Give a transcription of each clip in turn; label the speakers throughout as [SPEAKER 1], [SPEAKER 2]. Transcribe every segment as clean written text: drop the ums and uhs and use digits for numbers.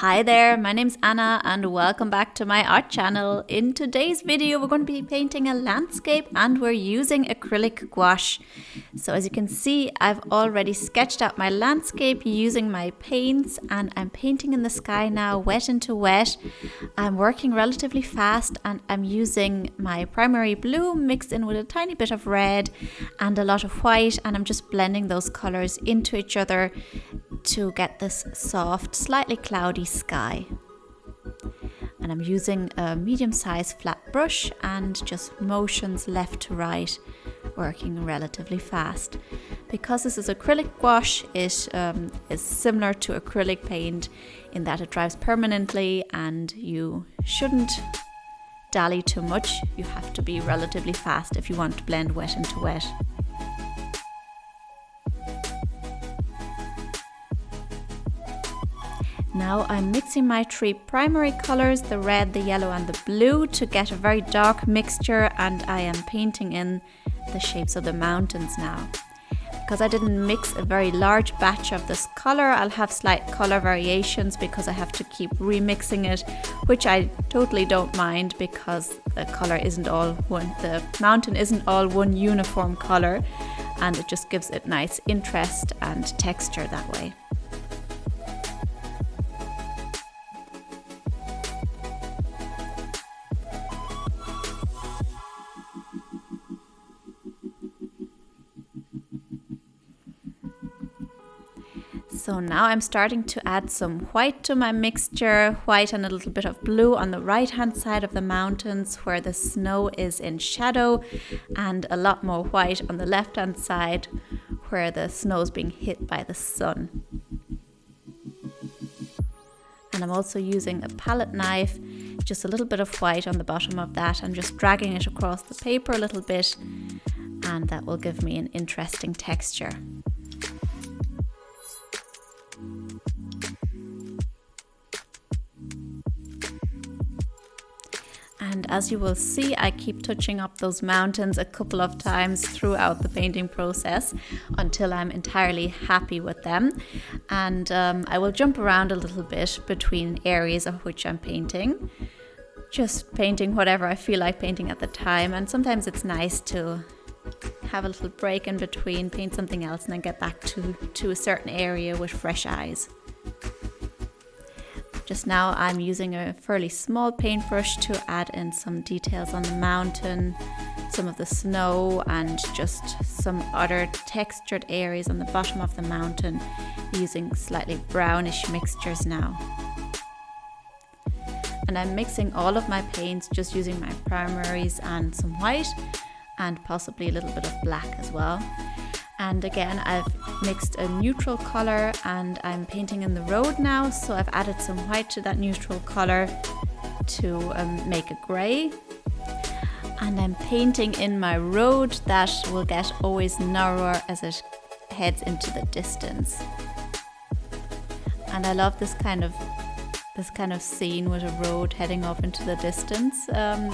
[SPEAKER 1] Hi there, my name's Anna and welcome back to my art channel. In today's video we're going to be painting a landscape and we're using acrylic gouache. So as you can see, I've already sketched out my landscape using my paints and I'm painting in the sky now, wet into wet. I'm working relatively fast and I'm using my primary blue mixed in with a tiny bit of red and a lot of white, and I'm just blending those colours into each other to get this soft, slightly cloudy sky. And I'm using a medium-sized flat brush and just motions left to right, working relatively fast. Because this is acrylic gouache, it is similar to acrylic paint in that it dries permanently and you shouldn't dally too much. You have to be relatively fast if you want to blend wet into wet. Now I'm mixing my three primary colours, the red, the yellow and the blue, to get a very dark mixture, and I am painting in the shapes of the mountains now. Because I didn't mix a very large batch of this colour, I'll have slight colour variations because I have to keep remixing it, which I totally don't mind because the colour isn't all one, the mountain isn't all one uniform colour, and it just gives it nice interest and texture that way. So now I'm starting to add some white to my mixture, white and a little bit of blue on the right hand side of the mountains where the snow is in shadow, and a lot more white on the left hand side where the snow is being hit by the sun. And I'm also using a palette knife, just a little bit of white on the bottom of that, and just dragging it across the paper a little bit, and that will give me an interesting texture. And as you will see, I keep touching up those mountains a couple of times throughout the painting process until I'm entirely happy with them. And I will jump around a little bit between areas of which I'm painting, just painting whatever I feel like painting at the time. And sometimes it's nice to have a little break in between, paint something else, and then get back to a certain area with fresh eyes. Just now I'm using a fairly small paintbrush to add in some details on the mountain, some of the snow, and just some other textured areas on the bottom of the mountain, using slightly brownish mixtures now. And I'm mixing all of my paints, just using my primaries and some white and possibly a little bit of black as well. And again, I've mixed a neutral colour and I'm painting in the road now, so I've added some white to that neutral colour to make a grey. And I'm painting in my road that will get always narrower as it heads into the distance. And I love this kind of scene with a road heading off into the distance, and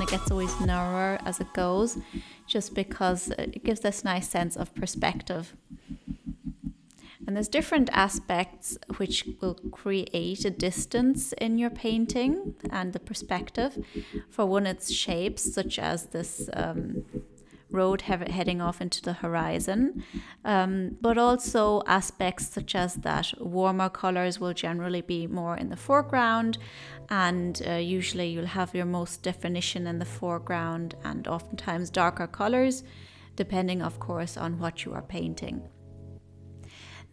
[SPEAKER 1] it gets always narrower as it goes, just because it gives this nice sense of perspective. And there's different aspects which will create a distance in your painting and the perspective. For one, it's shapes such as this road heading off into the horizon, but also aspects such as that warmer colors will generally be more in the foreground, and usually you'll have your most definition in the foreground, and oftentimes darker colors, depending of course on what you are painting.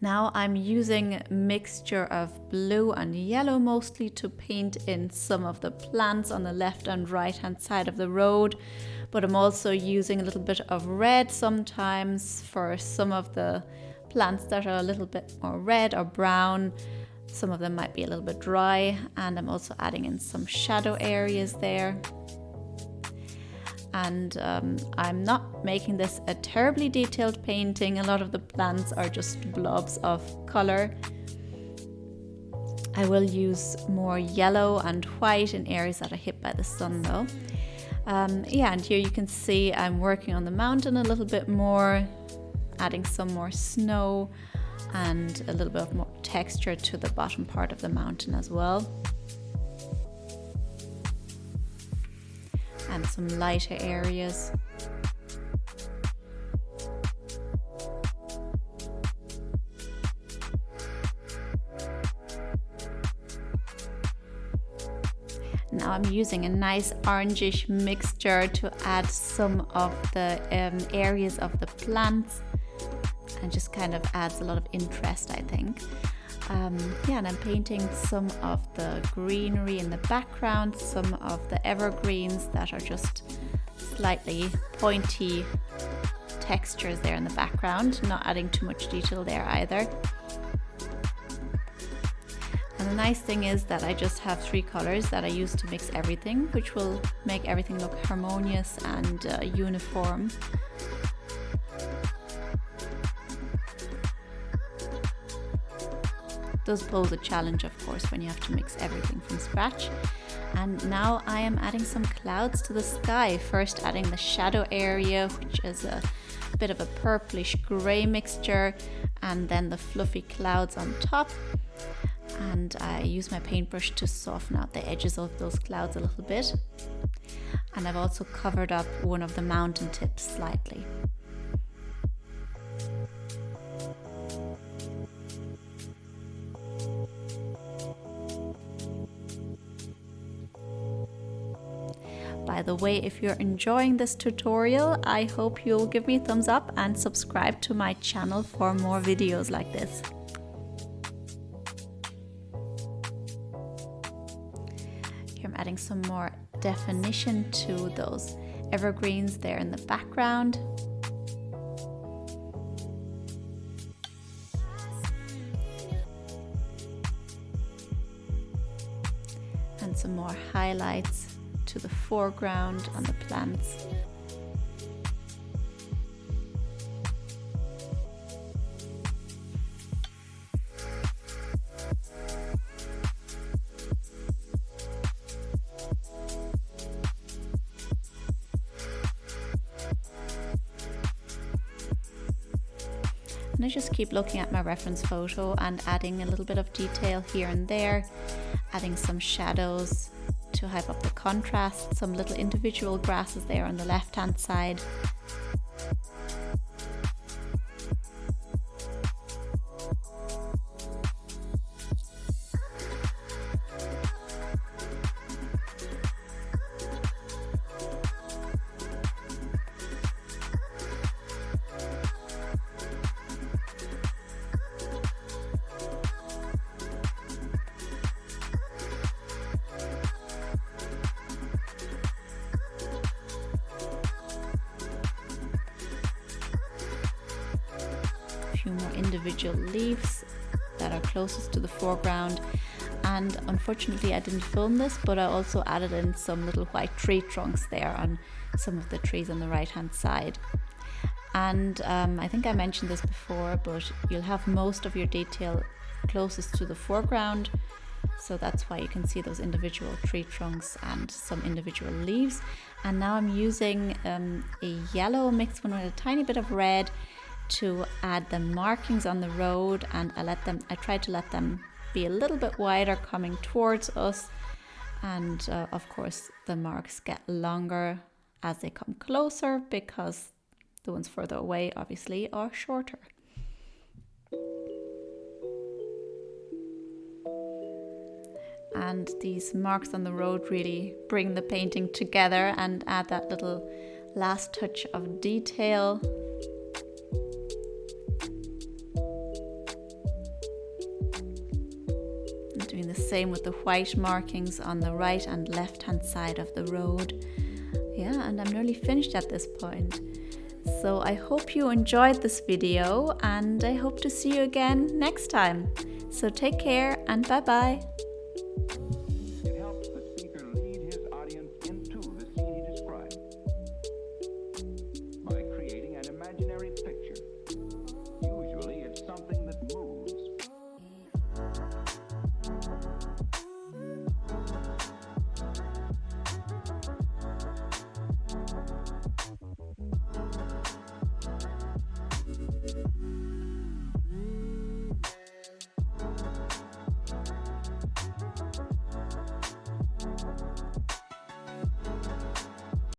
[SPEAKER 1] Now I'm using a mixture of blue and yellow mostly to paint in some of the plants on the left and right hand side of the road, but I'm also using a little bit of red sometimes for some of the plants that are a little bit more red or brown. Some of them might be a little bit dry, and I'm also adding in some shadow areas there. And I'm not making this a terribly detailed painting. A lot of the plants are just blobs of colour. I will use more yellow and white in areas that are hit by the sun though. And here you can see I'm working on the mountain a little bit more, adding some more snow and a little bit of more texture to the bottom part of the mountain as well. And some lighter areas. Now I'm using a nice orangish mixture to add some of the areas of the plants, and just kind of adds a lot of interest, I think. Yeah, and I'm painting some of the greenery in the background, some of the evergreens that are just slightly pointy textures there in the background, not adding too much detail there either. And the nice thing is that I just have 3 colors that I use to mix everything, which will make everything look harmonious and uniform. It does pose a challenge, of course, when you have to mix everything from scratch. And now I am adding some clouds to the sky. First adding the shadow area, which is a bit of a purplish grey mixture, and then the fluffy clouds on top. And I use my paintbrush to soften out the edges of those clouds a little bit. And I've also covered up one of the mountain tips slightly. By the way, if you're enjoying this tutorial, I hope you'll give me a thumbs up and subscribe to my channel for more videos like this. Here I'm adding some more definition to those evergreens there in the background. And some more highlights to the foreground on the plants. And I just keep looking at my reference photo and adding a little bit of detail here and there, adding some shadows to hype up the contrast, some little individual grasses there on the left hand side. Few more individual leaves that are closest to the foreground, and unfortunately I didn't film this, but I also added in some little white tree trunks there on some of the trees on the right hand side. And I think I mentioned this before, but you'll have most of your detail closest to the foreground, so that's why you can see those individual tree trunks and some individual leaves. And now I'm using a yellow mixed one with a tiny bit of red to add the markings on the road, and I tried to let them be a little bit wider coming towards us, and of course the marks get longer as they come closer, because the ones further away obviously are shorter. And these marks on the road really bring the painting together and add that little last touch of detail. Doing the same with the white markings on the right and left hand side of the road. Yeah, and I'm nearly finished at this point. So I hope you enjoyed this video, and I hope to see you again next time. So take care and bye bye.